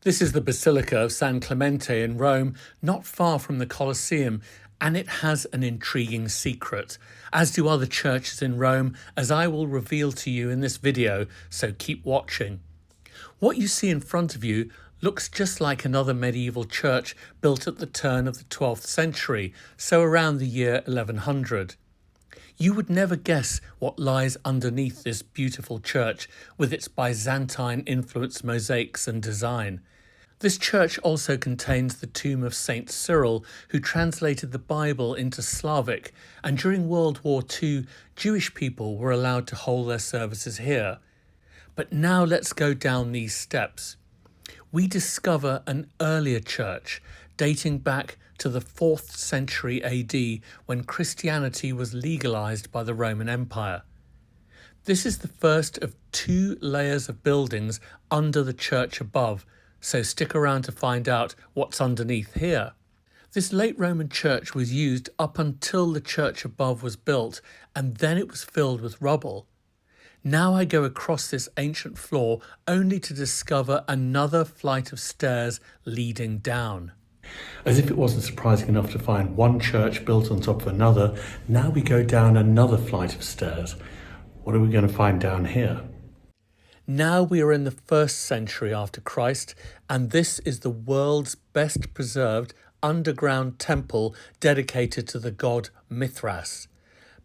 This is the Basilica of San Clemente in Rome, not far from the Colosseum, and it has an intriguing secret, as do other churches in Rome, as I will reveal to you in this video, so keep watching. What you see in front of you looks just like another medieval church built at the turn of the 12th century, so around the year 1100. You would never guess what lies underneath this beautiful church with its Byzantine-influenced mosaics and design. This church also contains the tomb of Saint Cyril, who translated the Bible into Slavic, and during World War II, Jewish people were allowed to hold their services here. But now let's go down these steps. We discover an earlier church dating back to the 4th century AD, when Christianity was legalized by the Roman Empire. This is the first of 2 layers of buildings under the church above, so stick around to find out what's underneath here. This late Roman church was used up until the church above was built, and then it was filled with rubble. Now I go across this ancient floor only to discover another flight of stairs leading down. As if it wasn't surprising enough to find one church built on top of another, now we go down another flight of stairs. What are we going to find down here? Now we are in the 1st century after Christ, and this is the world's best preserved underground temple dedicated to the god Mithras.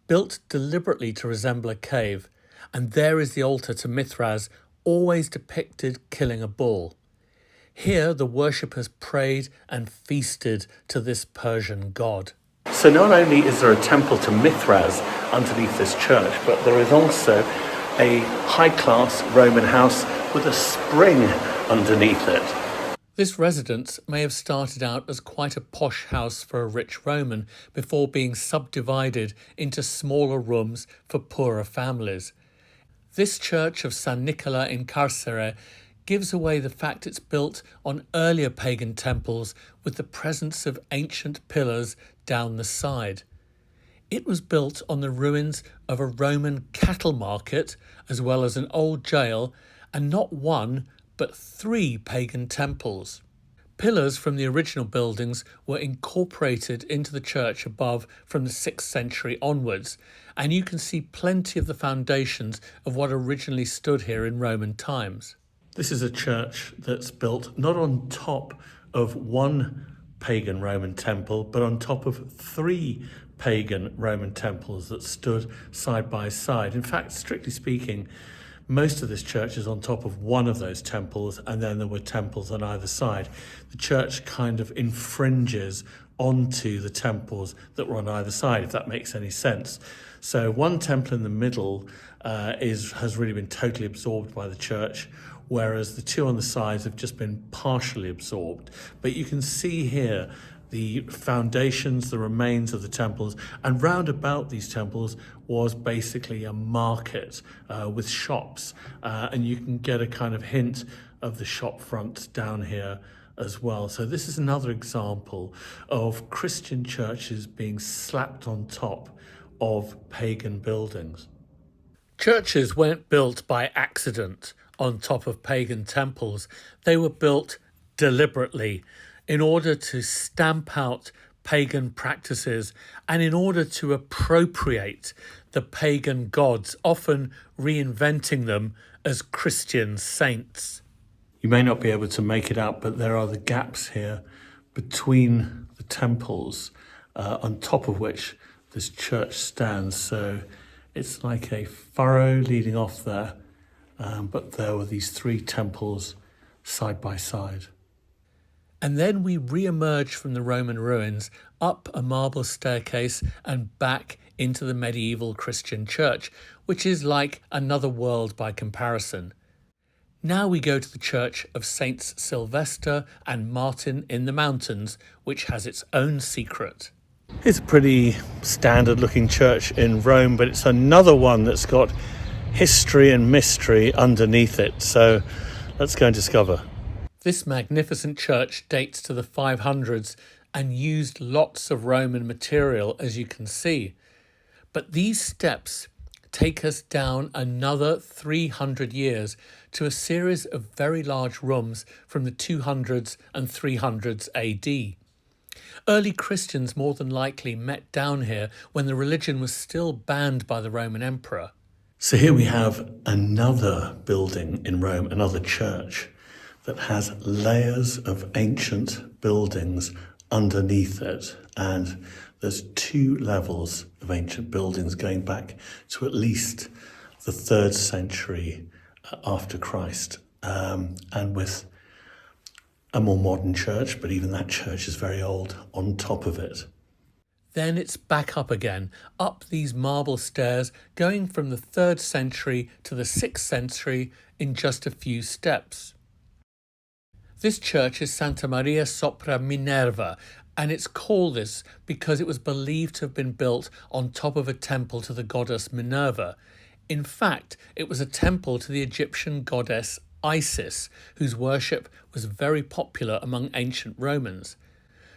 Built deliberately to resemble a cave, and there is the altar to Mithras, always depicted killing a bull. Here the worshippers prayed and feasted to this Persian god. So not only is there a temple to Mithras underneath this church, but there is also a high-class Roman house with a spring underneath it. This residence may have started out as quite a posh house for a rich Roman before being subdivided into smaller rooms for poorer families. This church of San Nicola in Carcere gives away the fact it's built on earlier pagan temples with the presence of ancient pillars down the side. It was built on the ruins of a Roman cattle market, as well as an old jail, and not 1, but 3 pagan temples. Pillars from the original buildings were incorporated into the church above from the 6th century onwards, and you can see plenty of the foundations of what originally stood here in Roman times. This is a church that's built not on top of 1 pagan Roman temple, but on top of 3 pagan Roman temples that stood side by side. In fact, strictly speaking, most of this church is on top of 1 of those temples, and then there were temples on either side. The church kind of infringes onto the temples that were on either side, if that makes any sense. So 1 temple in the middle has really been totally absorbed by the church, whereas the 2 on the sides have just been partially absorbed. But you can see here the foundations, the remains of the temples, and round about these temples was basically a market with shops, and you can get a kind of hint of the shop front down here as well. So this is another example of Christian churches being slapped on top of pagan buildings. Churches weren't built by accident on top of pagan temples. They were built deliberately in order to stamp out pagan practices and in order to appropriate the pagan gods, often reinventing them as Christian saints. You may not be able to make it out, but there are the gaps here between the temples on top of which this church stands. So it's like a furrow leading off there, but there were these 3 temples side by side. And then we re-emerge from the Roman ruins, up a marble staircase and back into the medieval Christian church, which is like another world by comparison. Now we go to the church of Saints Sylvester and Martin in the mountains, which has its own secret. It's a pretty standard looking church in Rome, but it's another one that's got history and mystery underneath it. So let's go and discover. This magnificent church dates to the 500s and used lots of Roman material, as you can see. But these steps take us down another 300 years to a series of very large rooms from the 200s and 300s AD. Early Christians more than likely met down here when the religion was still banned by the Roman emperor. So here we have another building in Rome, another church, that has layers of ancient buildings underneath it. And there's 2 levels of ancient buildings going back to at least the 3rd century after Christ, and with a more modern church, but even that church is very old, on top of it. Then it's back up again, up these marble stairs, going from the 3rd century to the 6th century in just a few steps. This church is Santa Maria sopra Minerva, and it's called this because it was believed to have been built on top of a temple to the goddess Minerva. In fact, it was a temple to the Egyptian goddess Isis, whose worship was very popular among ancient Romans.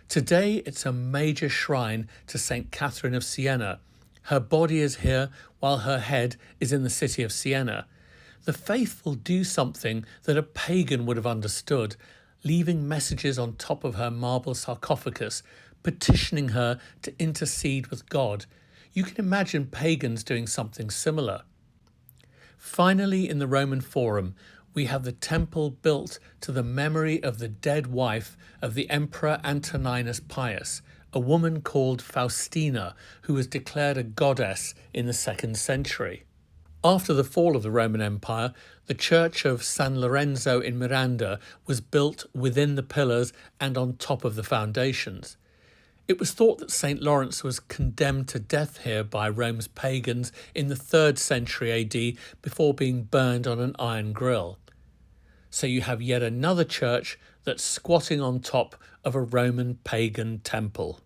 Today, it's a major shrine to St. Catherine of Siena. Her body is here, while her head is in the city of Siena. The faithful do something that a pagan would have understood, leaving messages on top of her marble sarcophagus, petitioning her to intercede with God. You can imagine pagans doing something similar. Finally, in the Roman Forum, we have the temple built to the memory of the dead wife of the Emperor Antoninus Pius, a woman called Faustina, who was declared a goddess in the 2nd century. After the fall of the Roman Empire, the church of San Lorenzo in Miranda was built within the pillars and on top of the foundations. It was thought that St. Lawrence was condemned to death here by Rome's pagans in the 3rd century AD before being burned on an iron grill. So you have yet another church that's squatting on top of a Roman pagan temple.